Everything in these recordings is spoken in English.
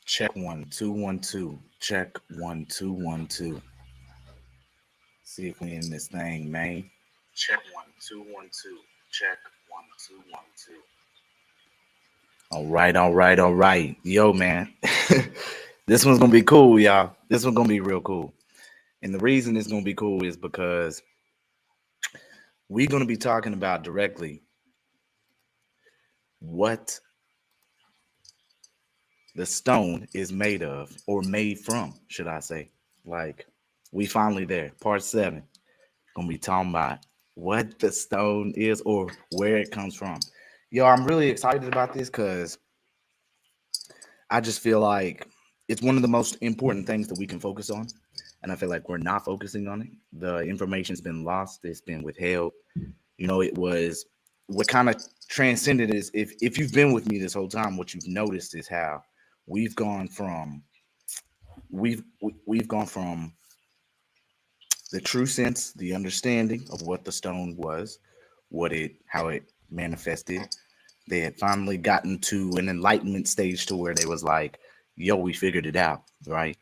Check 1 2 1 2. Check 1 2 1 2. See if we in this thing, man. Check 1 2 1 2. Check 1 2 1 2. All right. Yo, man. This one's gonna be cool, y'all. This one's gonna be real cool. And the reason it's gonna be cool is because we're gonna be talking about directly what the stone is made of, or made from, should I say. Like, we finally there. Part 7. Gonna be talking about what the stone is or where it comes from. Yo, I'm really excited about this because I just feel like it's one of the most important things that we can focus on. And I feel like we're not focusing on it. The information's been lost, it's been withheld. It was what kind of transcended is, if you've been with me this whole time, what you've noticed is how we've gone from we've gone from the true sense, the understanding of what the stone was, how it manifested. They had finally gotten to an enlightenment stage to where they was like, yo, we figured it out, right?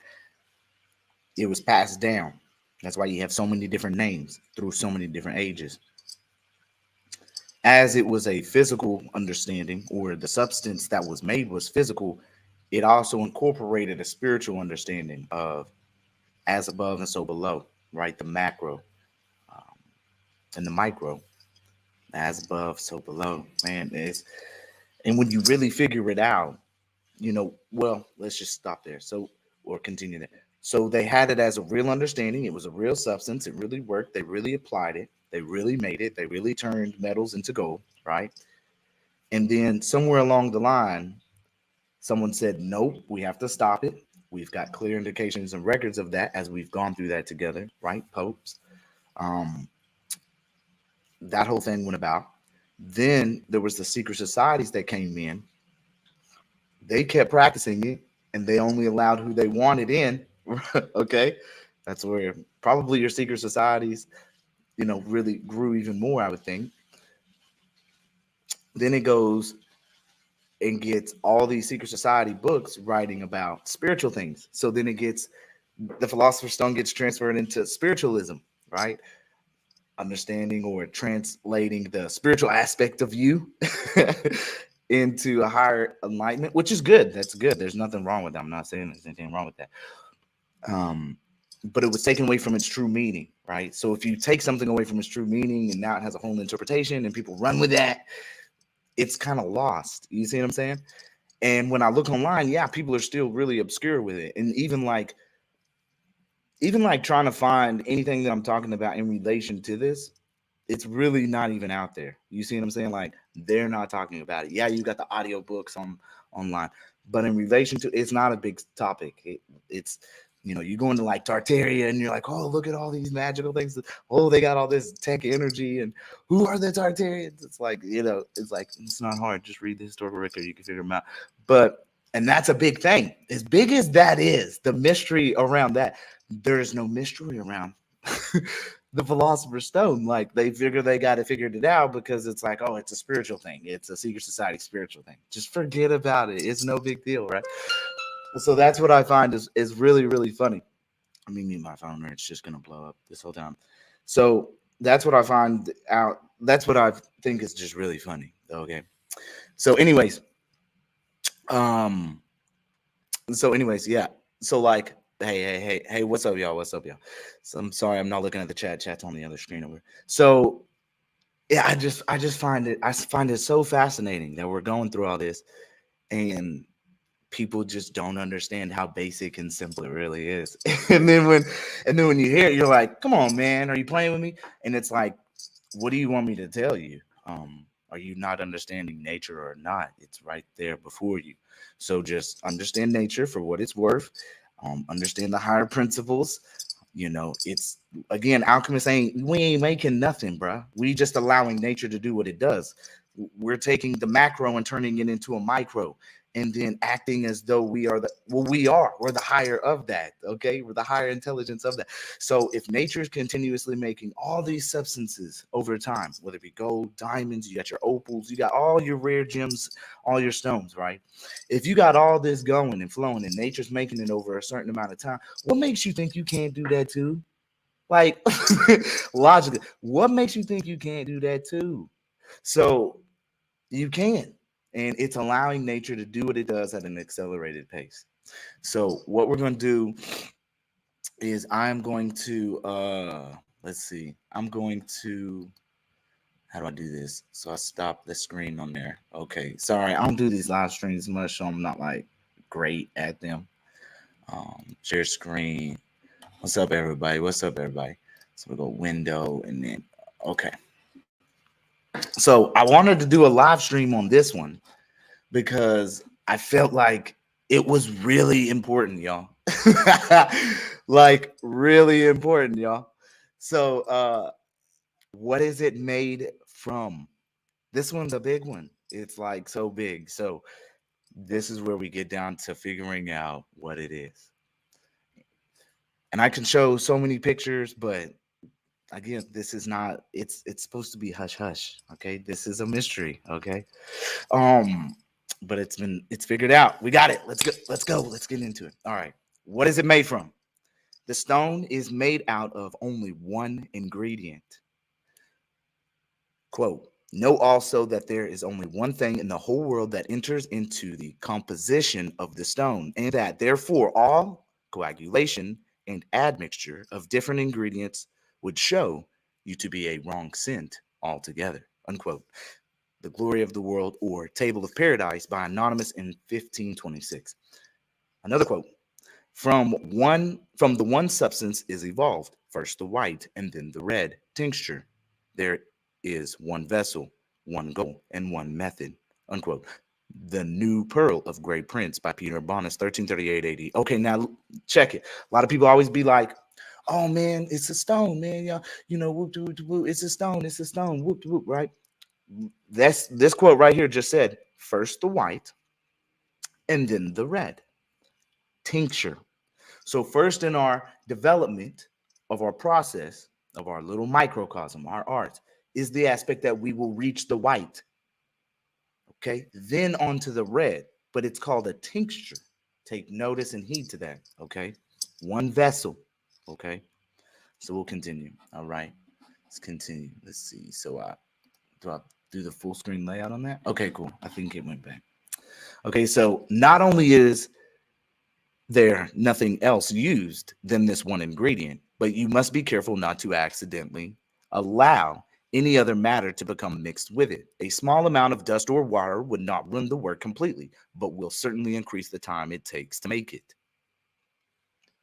It was passed down. That's why you have so many different names through so many different ages. As it was a physical understanding, or the substance that was made was physical, it also incorporated a spiritual understanding of as above and so below, right? The macro um, and the micro, as above, so below. Man, and when you really figure it out, well, let's just stop there. So, or continue that. So they had it as a real understanding. It was a real substance. It really worked. They really applied it. They really made it. They really turned metals into gold, right? And then somewhere along the line, someone said, nope, we have to stop it. We've got clear indications and records of that as we've gone through that together, right? Popes. Um, that whole thing went about. Then there was the secret societies that came in. They kept practicing it, and they only allowed who they wanted in. Okay, that's where probably your secret societies, really grew even more, I would think. Then it goes and gets all these secret society books writing about spiritual things. So then it gets the philosopher's stone gets transferred into spiritualism, right? Understanding or translating the spiritual aspect of you into a higher enlightenment, which is good. That's good. There's nothing wrong with that. I'm not saying there's anything wrong with that. Um, but it was taken away from its true meaning, right? So if you take something away from its true meaning and now it has a whole interpretation and people run with that, it's kind of lost. You see what I'm saying? And when I look online, yeah, people are still really obscure with it. And even like trying to find anything that I'm talking about in relation to this, it's really not even out there. You see what I'm saying? Like, they're not talking about it. Yeah, you got the audiobooks online, but in relation to, it's not a big topic. It's you go into like Tartaria and you're like, oh, look at all these magical things. Oh, they got all this tech energy, and who are the Tartarians? It's like, it's not hard. Just read the historical record, you can figure them out. But and that's a big thing. As big as that is, the mystery around that, there is no mystery around the philosopher's stone. Like, they figure they got it figured it out because it's like, oh, it's a spiritual thing. It's a secret society spiritual thing. Just forget about it. It's no big deal, right? So that's what I find is really, really funny. I mean, mute my phone or it's just gonna blow up this whole time. So that's what I find out. That's what I think is just really funny. Okay. So anyways, um, yeah. So like, hey, what's up, y'all? What's up, y'all? So I'm sorry, I'm not looking at the chat. Chat's on the other screen over. So yeah, I find it so fascinating that we're going through all this, and people just don't understand how basic and simple it really is. And then when you hear it, you're like, come on, man, are you playing with me? And it's like, what do you want me to tell you? Are you not understanding nature or not? It's right there before you. So just understand nature for what it's worth. Understand the higher principles. It's, again, alchemists we ain't making nothing, bruh. We just allowing nature to do what it does. We're taking the macro and turning it into a micro, and then acting as though we are we're the higher of that. Okay, we're the higher intelligence of that. So if nature is continuously making all these substances over time, whether it be gold, diamonds, you got your opals, you got all your rare gems, all your stones, right? If you got all this going and flowing and nature's making it over a certain amount of time, what makes you think you can't do that too? Like, logically, what makes you think you can't do that too? So you can. And it's allowing nature to do what it does at an accelerated pace. So what we're going to do is I'm going to let's see. I'm going to how do I do this? So I stop the screen on there. Okay. Sorry, I don't do these live streams much, so I'm not like great at them. Share screen. What's up, everybody? What's up, everybody? So we go window and then okay. So I wanted to do a live stream on this one because I felt like it was really important, y'all. Like really important, y'all. So what is it made from? This one's a big one. It's like so big. So this is where we get down to figuring out what it is. And I can show so many pictures, but again, this is not it's supposed to be hush hush. Okay. This is a mystery. Okay. Um, but it's figured out. We got it. Let's go. Let's go. Let's get into it. All right. What is it made from? The stone is made out of only one ingredient. Quote, know also that there is only one thing in the whole world that enters into the composition of the stone, and that therefore all coagulation and admixture of different ingredients would show you to be a wrong scent altogether. Unquote. The Glory of the World or Table of Paradise by Anonymous in 1526. Another quote. From the one substance is evolved, first the white and then the red tincture. There is one vessel, one goal, and one method. Unquote. The New Pearl of Great Prince by Peter Bonis, 1338 AD. Okay, now check it. A lot of people always be like, oh man, it's a stone, man. Y'all, whoop, whoop, whoop, it's a stone, whoop, whoop, right? That's this quote right here just said first the white and then the red tincture. So first in our development of our process of our little microcosm, our art, is the aspect that we will reach the white. Okay, then on to the red, but it's called a tincture. Take notice and heed to that. Okay, one vessel. Okay, so we'll continue. All right, let's continue. Let's see. So I do the full screen layout on that? Okay, cool. I think it went back. Okay, so not only is there nothing else used than this one ingredient, but you must be careful not to accidentally allow any other matter to become mixed with it. A small amount of dust or water would not ruin the work completely, but will certainly increase the time it takes to make it.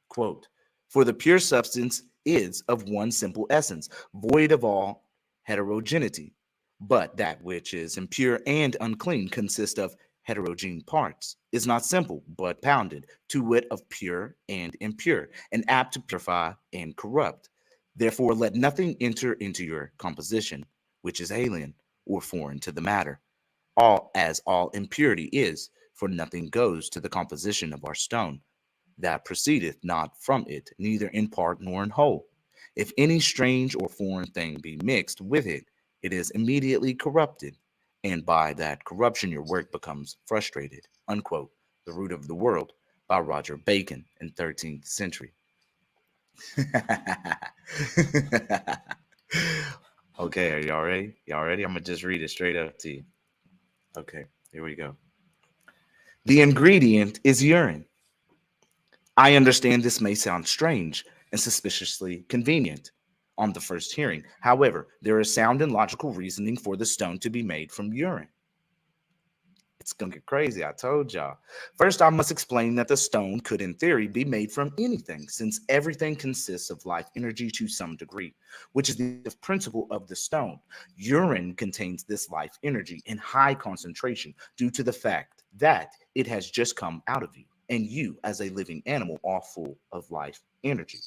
Quote, for the pure substance is of one simple essence, void of all heterogeneity. But that which is impure and unclean consists of heterogene parts, is not simple, but pounded, to wit of pure and impure, and apt to purify and corrupt. Therefore, let nothing enter into your composition, which is alien or foreign to the matter, all as all impurity is, for nothing goes to the composition of our stone that proceedeth not from it, neither in part nor in whole. If any strange or foreign thing be mixed with it, it is immediately corrupted, and by that corruption your work becomes frustrated. Unquote. The Root of the World by Roger Bacon in 13th century. Okay, are y'all ready? Y'all ready? I'm gonna just read it straight up to you. Okay, here we go. The ingredient is urine. I understand this may sound strange and suspiciously convenient on the first hearing. However, there is sound and logical reasoning for the stone to be made from urine. It's going to get crazy, I told y'all. First, I must explain that the stone could, in theory, be made from anything, since everything consists of life energy to some degree, which is the principle of the stone. Urine contains this life energy in high concentration due to the fact that it has just come out of you, and you, as a living animal, are full of life energy.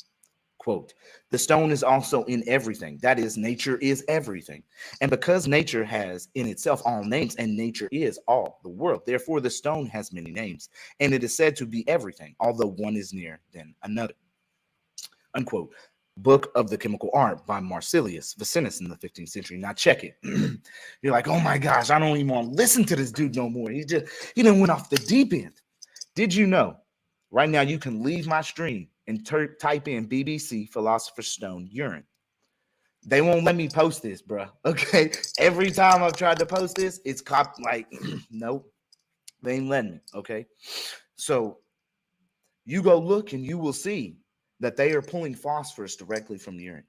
Quote, the stone is also in everything. That is, nature is everything. And because nature has in itself all names, and nature is all the world, therefore the stone has many names. And it is said to be everything, although one is nearer than another. Unquote. Book of the Chemical Art by Marsilius Vicinus in the 15th century. Now check it. You're like, oh my gosh, I don't even want to listen to this dude no more. He done went off the deep end. Did you know? Right now, you can leave my stream and type in BBC Philosopher's Stone urine. They won't let me post this, bro. Okay. Every time I've tried to post this, it's like, nope, they ain't letting me. Okay. So you go look and you will see that they are pulling phosphorus directly from the urine.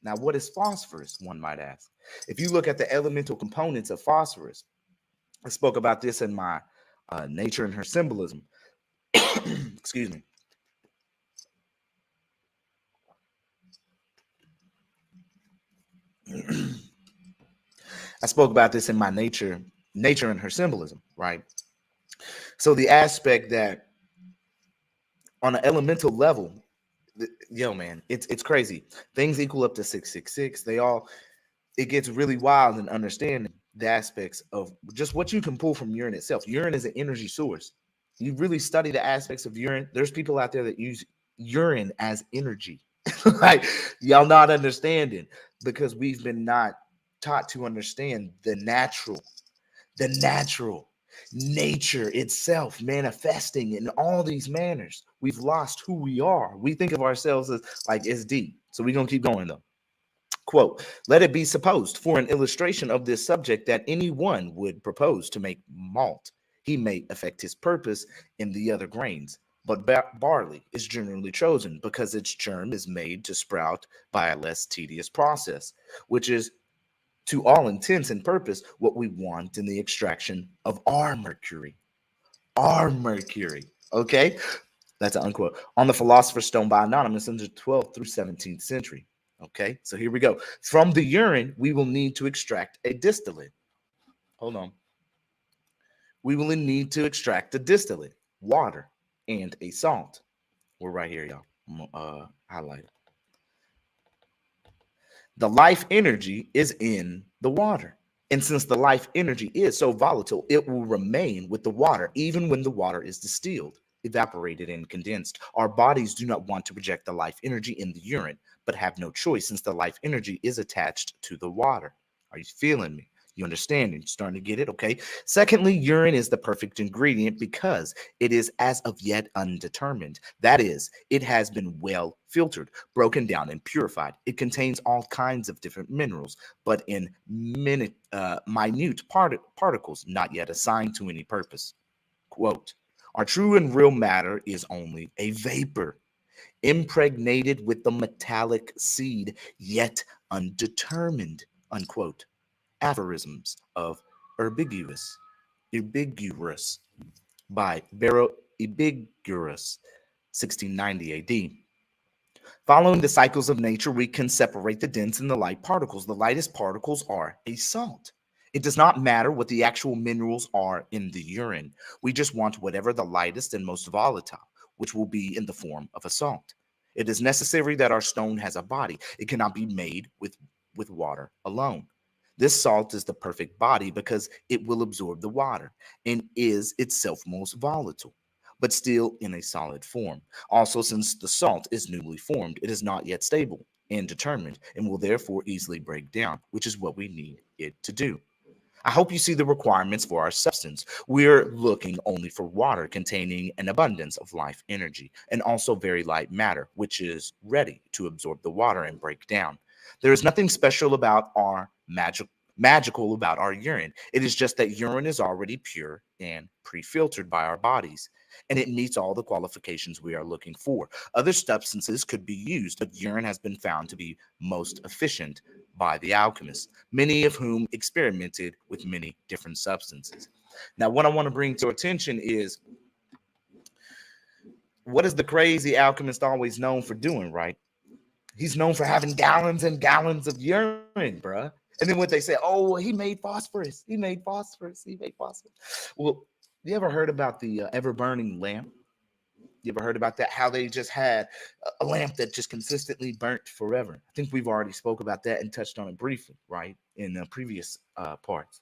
Now, what is phosphorus? One might ask. If you look at the elemental components of phosphorus, I spoke about this in my Nature and Her Symbolism. Excuse me. I spoke about this in my Nature and Her Symbolism, right? So the aspect that on an elemental level, yo, man, it's crazy. Things equal up to 666. It gets really wild in understanding the aspects of just what you can pull from urine itself. Urine is an energy source. You really study the aspects of urine. There's people out there that use urine as energy. Like, y'all not understanding, because we've been not taught to understand the natural nature itself manifesting in all these manners. We've lost who we are. We think of ourselves as like it's deep. So we're gonna keep going though. Quote, let it be supposed for an illustration of this subject that any one would propose to make malt, he may effect his purpose in the other grains. But barley is generally chosen because its germ is made to sprout by a less tedious process, which is to all intents and purpose what we want in the extraction of our mercury. Our mercury. Okay? That's an unquote. On the Philosopher's Stone by Anonymous in the 12th through 17th century. Okay, so here we go. From the urine, we will need to extract a distillate. Hold on. We will need to extract a distillate, water, and a salt. We're right here, y'all. I'm gonna highlight it. The life energy is in the water. And since the life energy is so volatile, it will remain with the water even when the water is distilled, evaporated, and condensed. Our bodies do not want to project the life energy in the urine, but have no choice since the life energy is attached to the water. Are you feeling me? You understand? You're starting to get it? Okay. Secondly, urine is the perfect ingredient because it is as of yet undetermined. That is, it has been well filtered, broken down, and purified. It contains all kinds of different minerals, but in minute particles not yet assigned to any purpose. Quote, our true and real matter is only a vapor, impregnated with the metallic seed, yet undetermined. Unquote. Aphorisms of Urbigurus by Bero Ibigurus, 1690 AD. Following the cycles of nature, we can separate the dense and the light particles. The lightest particles are a salt. It does not matter what the actual minerals are in the urine. We just want whatever the lightest and most volatile, which will be in the form of a salt. It is necessary that our stone has a body. It cannot be made with water alone. This salt is the perfect body because it will absorb the water and is itself most volatile, but still in a solid form. Also, since the salt is newly formed, it is not yet stable and determined and will therefore easily break down, which is what we need it to do. I hope you see the requirements for our substance. We're looking only for water containing an abundance of life energy and also very light matter, which is ready to absorb the water and break down. There is nothing special about our magical about our urine. It is just that urine is already pure and pre-filtered by our bodies, and it meets all the qualifications we are looking for. Other substances could be used, but urine has been found to be most efficient by the alchemists, many of whom experimented with many different substances. Now, what I want to bring to attention is, what is the crazy alchemist always known for doing, right? He's known for having gallons and gallons of urine, bruh. And then what they say, oh, he made phosphorus. He made phosphorus. He made phosphorus. Well, you ever heard about the ever burning lamp? You ever heard about that? How they just had a lamp that just consistently burnt forever. I think we've already spoke about that and touched on it briefly, right, in the previous parts.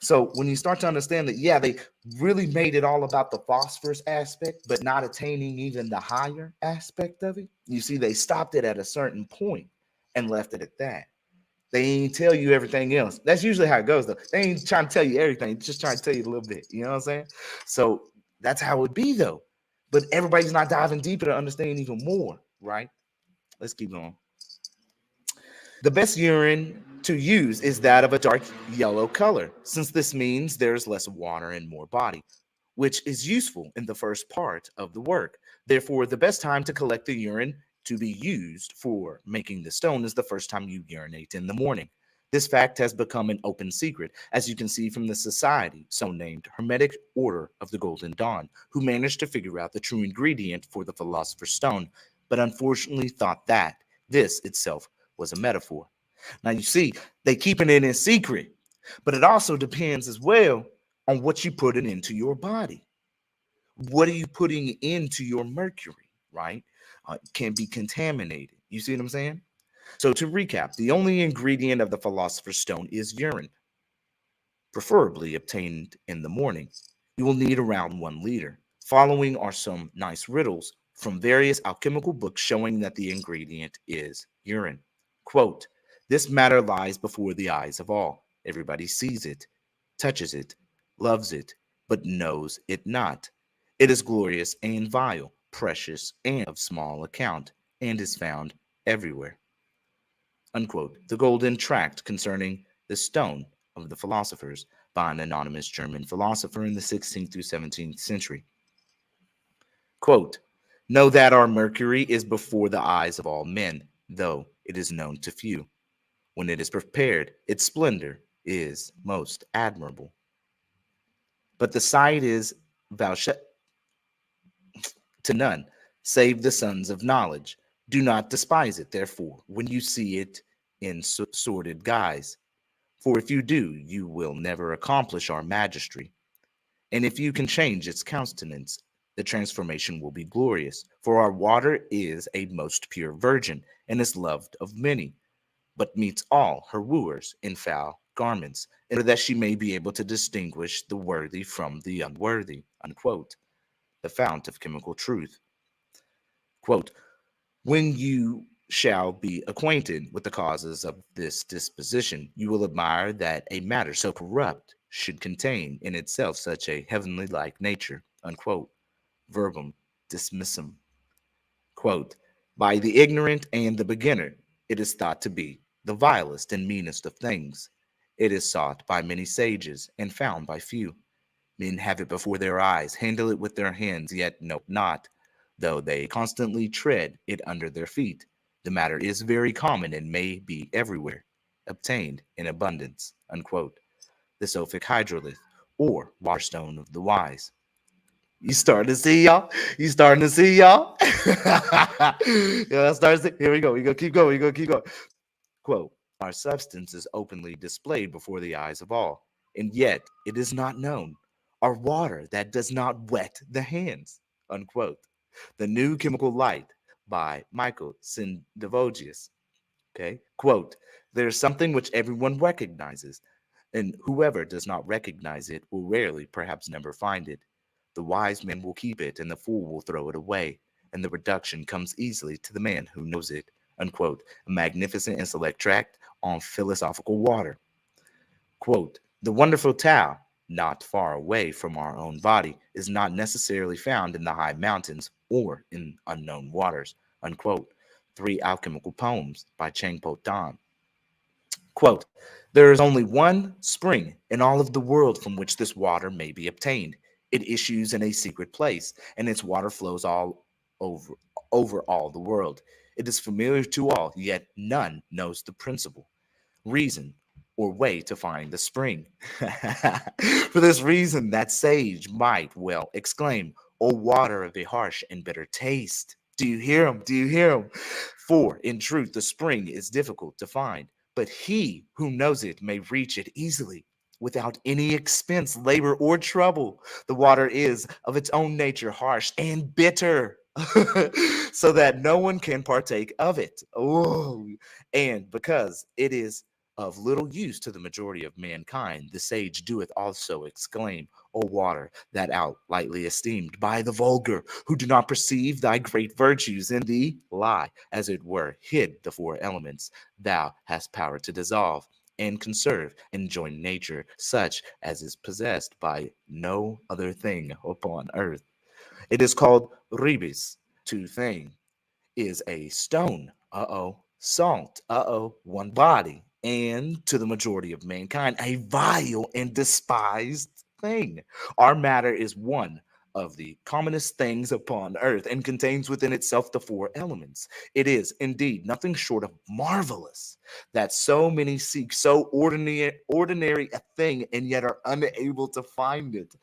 So when you start to understand that, yeah, they really made it all about the phosphorus aspect, but not attaining even the higher aspect of it. You see, they stopped it at a certain point and left it at that. They ain't tell you everything else. That's usually how it goes, though. They ain't trying to tell you everything, just trying to tell you a little bit. You know what I'm saying? So that's how it would be, though. But everybody's not diving deeper to understand even more, right? Let's keep going. The best urine to use is that of a dark yellow color, since this means there's less water and more body, which is useful in the first part of the work. Therefore, the best time to collect the urine to be used for making the stone is the first time you urinate in the morning. This fact has become an open secret, as you can see from the society, so named Hermetic Order of the Golden Dawn, who managed to figure out the true ingredient for the Philosopher's Stone, but unfortunately thought that this itself was a metaphor. Now you see, they keeping it in secret, but it also depends as well on what you put it into your body. What are you putting into your mercury, right? Can be contaminated. You see what I'm saying? So to recap, the only ingredient of the Philosopher's Stone is urine, preferably obtained in the morning. You will need around 1 liter. Following are some nice riddles from various alchemical books showing that the ingredient is urine. Quote, this matter lies before the eyes of all. Everybody sees it, touches it, loves it, but knows it not. It is glorious and vile, precious and of small account, and is found everywhere. Unquote. The Golden Tract concerning the stone of the philosophers by an anonymous German philosopher in the 16th through 17th century. Quote, know that our mercury is before the eyes of all men, though it is known to few. When it is prepared, its splendor is most admirable. But the sight is vouchsafed to none, save the sons of knowledge. Do not despise it, therefore, when you see it in sordid guise. For if you do, you will never accomplish our majesty. And if you can change its countenance, the transformation will be glorious. For our water is a most pure virgin, and is loved of many, but meets all her wooers in foul garments, in order that she may be able to distinguish the worthy from the unworthy. Unquote. The fount of chemical truth. Quote, when you shall be acquainted with the causes of this disposition, you will admire that a matter so corrupt should contain in itself such a heavenly like nature. Unquote. Verbum dismissum. Quote, by the ignorant and the beginner, it is thought to be the vilest and meanest of things. It is sought by many sages and found by few. Men have it before their eyes, handle it with their hands, yet know not, though they constantly tread it under their feet. The matter is very common and may be everywhere obtained in abundance. Unquote. The Sophic Hydrolith, or Waterstone of the Wise. You starting to see, y'all? You starting to see, y'all? Yeah, starting to see. Here we go. We gonna keep going. We gonna keep going. Quote, our substance is openly displayed before the eyes of all, and yet it is not known. Our water that does not wet the hands. Unquote. The New Chemical Light by Michael Sindevogius. Okay. Quote, there is something which everyone recognizes, and whoever does not recognize it will rarely, perhaps never find it. The wise man will keep it, and the fool will throw it away, and the reduction comes easily to the man who knows it. Unquote. A magnificent intellect tract on philosophical water. Quote, the wonderful Tao, not far away from our own body, is not necessarily found in the high mountains or in unknown waters. Unquote. 3 alchemical poems by Chang Po Dan. Quote, there is only one spring in all of the world from which this water may be obtained. It issues in a secret place, and its water flows all over, over all the world. It is familiar to all, yet none knows the principle, reason, or way to find the spring. For this reason, that sage might well exclaim, O water of a harsh and bitter taste. Do you hear him? Do you hear him? For in truth, the spring is difficult to find, but he who knows it may reach it easily without any expense, labor, or trouble. The water is of its own nature harsh and bitter. so that no one can partake of it. Oh, and because it is of little use to the majority of mankind, the sage doeth also exclaim, O water, that out lightly esteemed by the vulgar, who do not perceive thy great virtues in thee, lie, as it were, hid the four elements thou hast power to dissolve and conserve and join nature, such as is possessed by no other thing upon earth. It is called ribis, two thing, is a stone, salt, one body, and to the majority of mankind, a vile and despised thing. Our matter is one of the commonest things upon earth and contains within itself the four elements. It is indeed nothing short of marvelous that so many seek so ordinary a thing and yet are unable to find it.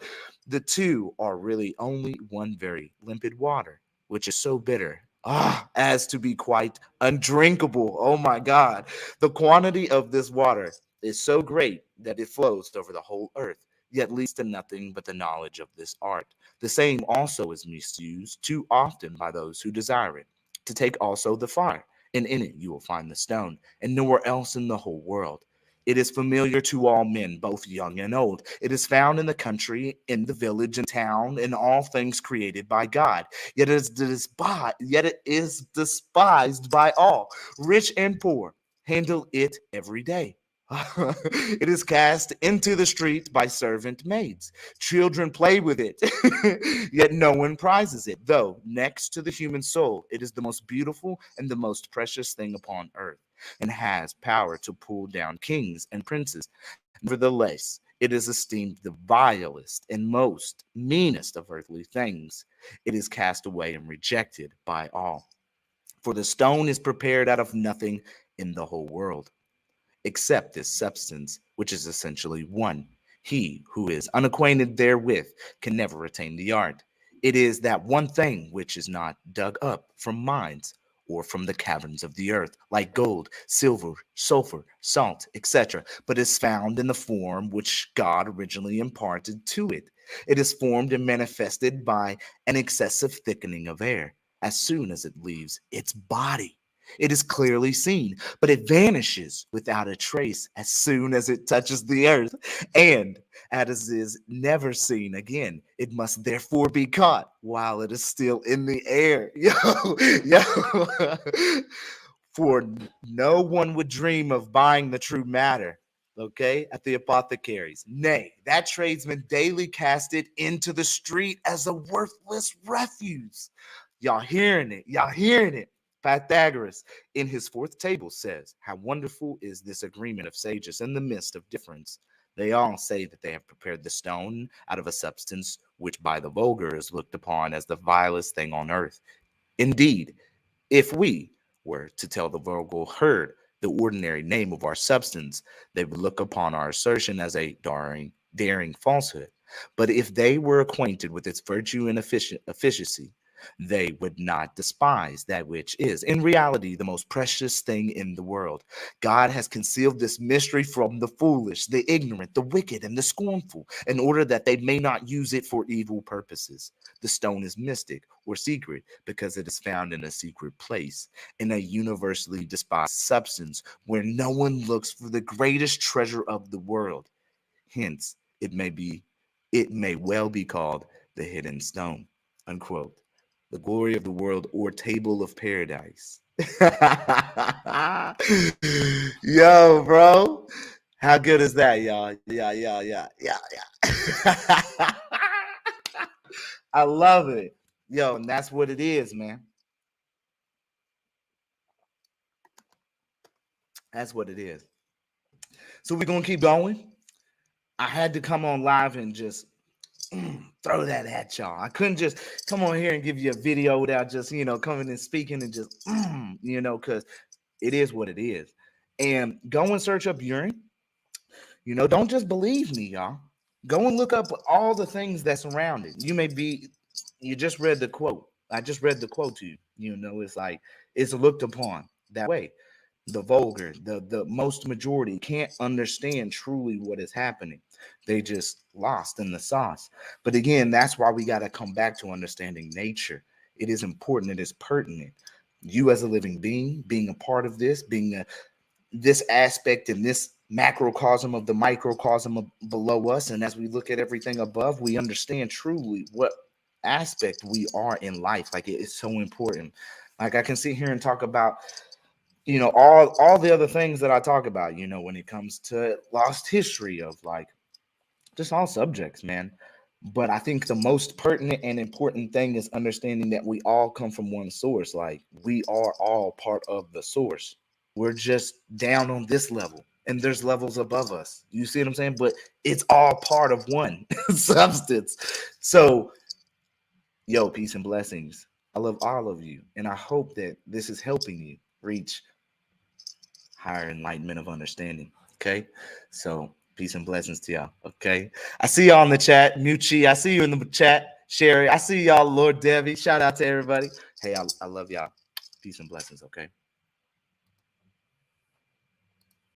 The two are really only one very limpid water, which is so bitter as to be quite undrinkable. Oh my God. The quantity of this water is so great that it flows over the whole earth, yet leads to nothing but the knowledge of this art. The same also is misused too often by those who desire it. To take also the fire, and in it you will find the stone, and nowhere else in the whole world. It is familiar to all men, both young and old. It is found in the country, in the village and town, in all things created by God. Yet it is despised by all, rich and poor. Handle it every day. It is cast into the street by servant maids. Children play with it, yet no one prizes it, though next to the human soul, it is the most beautiful and the most precious thing upon earth, and has power to pull down kings and princes. Nevertheless, it is esteemed the vilest and most meanest of earthly things. It is cast away and rejected by all. For the stone is prepared out of nothing in the whole world except this substance, which is essentially one. He who is unacquainted therewith can never attain the art. It is that one thing which is not dug up from mines or from the caverns of the earth, like gold, silver, sulfur, salt, etc., but is found in the form which God originally imparted to it. It is formed and manifested by an excessive thickening of air as soon as it leaves its body. It is clearly seen, but it vanishes without a trace as soon as it touches the earth, and as is never seen again. It must therefore be caught while it is still in the air. Yo. For no one would dream of buying the true matter, okay, at the apothecaries. Nay, that tradesman daily cast it into the street as a worthless refuse. Y'all hearing it? Y'all hearing it? Pythagoras, in his fourth table, says, how wonderful is this agreement of sages in the midst of difference. They all say that they have prepared the stone out of a substance which by the vulgar is looked upon as the vilest thing on earth. Indeed, if we were to tell the vulgar herd the ordinary name of our substance, they would look upon our assertion as a daring falsehood. But if they were acquainted with its virtue and efficacy, they would not despise that which is, in reality, the most precious thing in the world. God has concealed this mystery from the foolish, the ignorant, the wicked, and the scornful, in order that they may not use it for evil purposes. The stone is mystic or secret because it is found in a secret place, in a universally despised substance where no one looks for the greatest treasure of the world. Hence, it may well be called the hidden stone. Unquote. The glory of the world or table of paradise. Yo, bro. How good is that, y'all? Yeah. I love it. Yo, and that's what it is, man. That's what it is. So we're gonna keep going. I had to come on live and just throw that at y'all. I couldn't just come on here and give you a video without just, coming and speaking and just, because it is what it is. And go and search up urine. Don't just believe me, y'all. Go and look up all the things that surround it. You just read the quote. I just read the quote to you. It's like it's looked upon that way. The vulgar, the most majority can't understand truly what is happening. They just lost in the sauce. But again, that's why we got to come back to understanding nature. It is important. It is pertinent. You as a living being a part of this, this aspect in this macrocosm of the microcosm below us. And as we look at everything above, we understand truly what aspect we are in life. Like, it is so important. Like, I can sit here and talk about, all the other things that I talk about, when it comes to lost history of, like, just all subjects, man. But I think the most pertinent and important thing is understanding that we all come from one source. Like, we are all part of the source. We're just down on this level, and there's levels above us. You see what I'm saying? But it's all part of one substance. So, yo, peace and blessings. I love all of you, and I hope that this is helping you reach higher enlightenment of understanding. Okay, so peace and blessings to y'all. Okay, I see y'all in the chat. Muchi, I see you in the chat. Sherry, I see y'all. Lord Debbie, shout out to everybody. Hey, I love y'all. Peace and blessings. Okay.